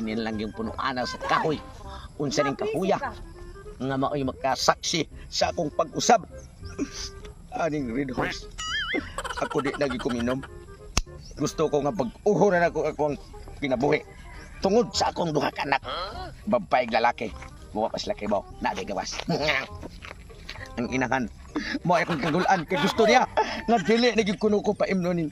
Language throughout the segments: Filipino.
Inin lang yung punuan sa kahoy. Unsa ning kahuya nga mao'y makasaksi sa akong pag-usab. Aning Red Horse. Ako di lagi kuminom. Gusto ko nga pag-uhuran ako ang kinabuhi. Tungod sa akong duha ka anak. Babae lalaki. Buwa pa sila kay Bao. Nagay gawas. Ang inahan. Mo ay akong kagulaan kay gusto niya. Nga dili naging kuno ko pa imnonin.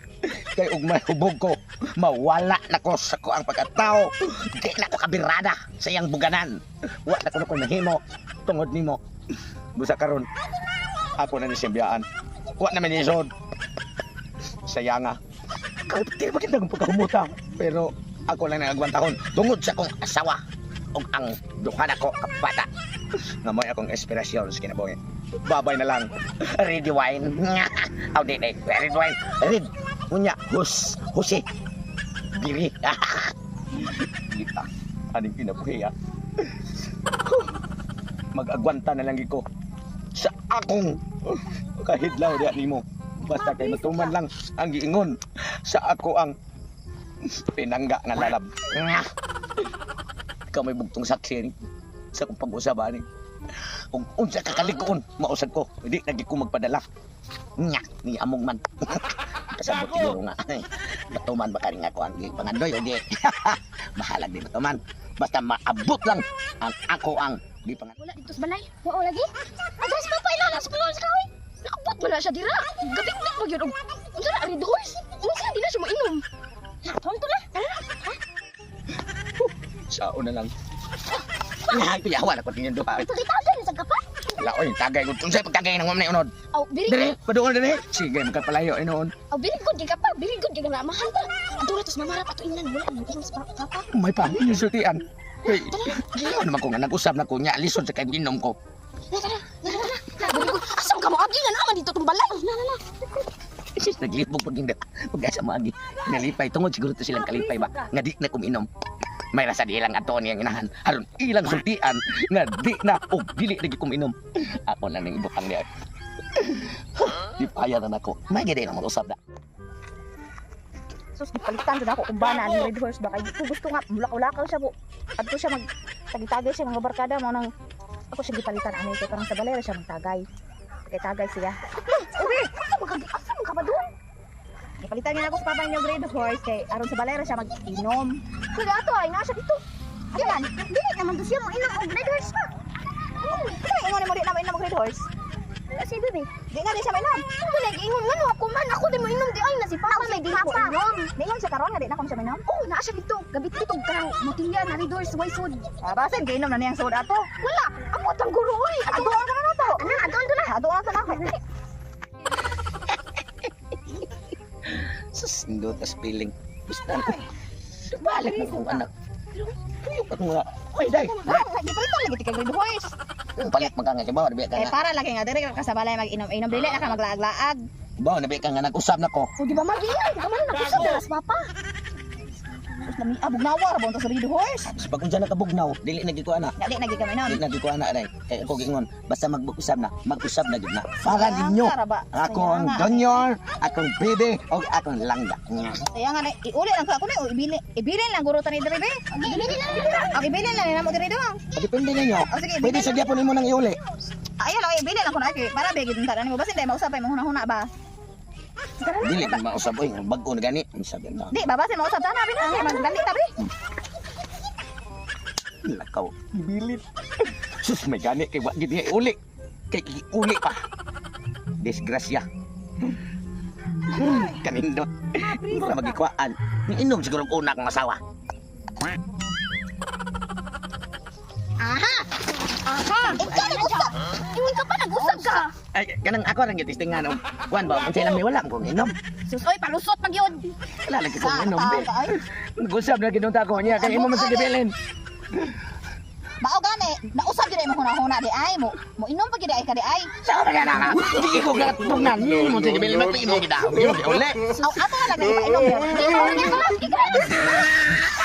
Kay ug may hubog ko. Mawala na ko sa ko ang pagkatao. Di na ko kabirada sa iyang buganan. Wa na ko nahimo. Tungod nimo. Busa karon. Ako na ni simbiyaan. Wa na man isod. Sayanga. Di ba kita kong pagkahumuta? Pero ako lang nagagwantahon. Tungod sa akong asawa. O ang duha na ko kabata. Nga may akong inspirasyon sa kinabuhi. Babay na lang. Ready wine. Aw di di. Red wine. Red. Unya. Husi. Diri. Kita. Aning kinabuhi ha. Mag-agwanta na lang ko. Sa akong kahidlaw diya nimo. Basta kay matuman lang ang giingon sa ako ang pinangga nga lalab. Ikaw may bugtong saksi ni sa akong pag-usab ani. Kung unsa ka kalikuon, mausag ko. Hindi lagi ko magpadala. Nya, ni among man. Kasabot siguro nga. Matuman ba karing ako ang pangandoy o di? Bahalag di matuman. Basta maabot lang ang ako ang di pangandoy. Wala dito sa balay. Wao lagi. Adas pa pa ilalas pa sa kahoy. Nakabot mo na siya dira. Gabing na magyud og. Unsa na Red Horse? Unsa di na siya mo inom. Tonto na. Tara na. Sao na lang. Ay, piyawan ako tingin doon. Ito tagay na sa kapa. Wala, oy, tagay ko. Kung sa'yo pagtagay ng mamay unod. Aw, biri Dere, padoon dere. Sige, magkapalayo, inoon. Aw, biri good di ka pa. Biri good di ka na mahal pa. Adto tos mamarap ato inan wala nang inom sa kapa. May pangin yung sutian. Hey, ginawa naman ko nga nag-usap na ko niya. Lisod sa kayong inom ko. Tara. Biri good. Asam ka mo agi na naman dito tong balay. Na. Isis, naglipog pag hindi. Pag-asa mo agi. Nalipay. Tungod siguro to silang kalipay ba? Nga di na kuminom. May rasa di ilang ato niyang inahan. Haron ilang sultian. Nga di na o dili na kuminom. Ako na nang ibutang niya. Di paya na ako. May gede na mag-usap na. Sus, palitan jud ako kung bana ni Red Horse ba kay ko gusto nga mulakaw-lakaw siya po. Adto siya magtagitagay siya mga barkada mo nang ako siya gipalitan ani kay karang sa balera siya magtagay. Kay tagay siya. Okay. Asam ka ba doon? Gipalitan niya ako sa papa niya Red Horse kay aron sa balera siya mag-inom. Kuya ato ay nasa dito. Ayan, dili naman to siya mo inom og Red Horse pa. Kaya ingon mo di na mainom og Red Horse. Kasi doon eh. Di na di siya mainom. Ako nag-ingon man ako man ako di mo inom di ay na si Papa may di ko inom. Ningon siya karon nga di na ko siya mainom. Oh, naa siya dito. Gabit dito karang motilya na Red Horse way sud. Basin giinom na niyang soda ato. Wala, amo tang guro oy. Aduan ka na to. Adon na. Aduan ka na. Susindo tas feeling. Basta ko. Balik na kong anak. Pero pa nga. Oy, day. Gipalitan lagi kay Red Horse. Palit magkanga si Bao. Nabi ka nga. Para lagi nga diri ka sa balay mag-inom-inom dili na ka maglaag-laag. Bao, nabi ka nga nag-usap na ko. O di ba mag-ingon? Di ka man nag-usap na sa Papa. Tapos nami abugnawa ra bonto sa Red Horse. Sa pag unsa nakabugnaw, dili na giko ana. Dili na gid kami non. Dili na giko ana day. Kay ako gingon, basta mag-usap na, mag-usap na gid na. Para ninyo. Ako ang junior, akong baby, o akong langga. Kaya nga iuli lang ako na ibilin lang guro tani diri be. Ibilin lang namo diri do. Depende ninyo. sige, Pwede sa gyapon nimo nang iuli. Ayo lang ibilin lang ko na kay para be gid tanan mo basin dai mausap ay mahuna-huna ba. Dili man mausap oy, bag-o na gani. Sabi na. Di babasin mausap tana be na magdali ta be. Lakaw, bilit. Sus, may gani kay wa gid niya iuli. Kay iuli pa. Disgrasya. Kanindot. Para magikuan. Inom siguro ang una kong asawa. Aha! Ikaw nag-usap! Ingon ka pa, nag-usap ka! Ay, kanang ako rin yung testingan. Kuan ba, kung sila may wala kong inom. Sus, oy, palusot pag yun! Wala lagi kong inom. Nag-usap na kinunta ko niya. Kaya imo man sa gibilin. Mao gani, nausap gid mo huna-huna di ay mo. Mo inom pa gid ay ka di ay. Saan ba yan nga? Hindi ko gatugnan. Mo sa gibilin. Magpainom kita. Uli. Aw ato na lang inom. Ikaw na lang! Ikaw na lang!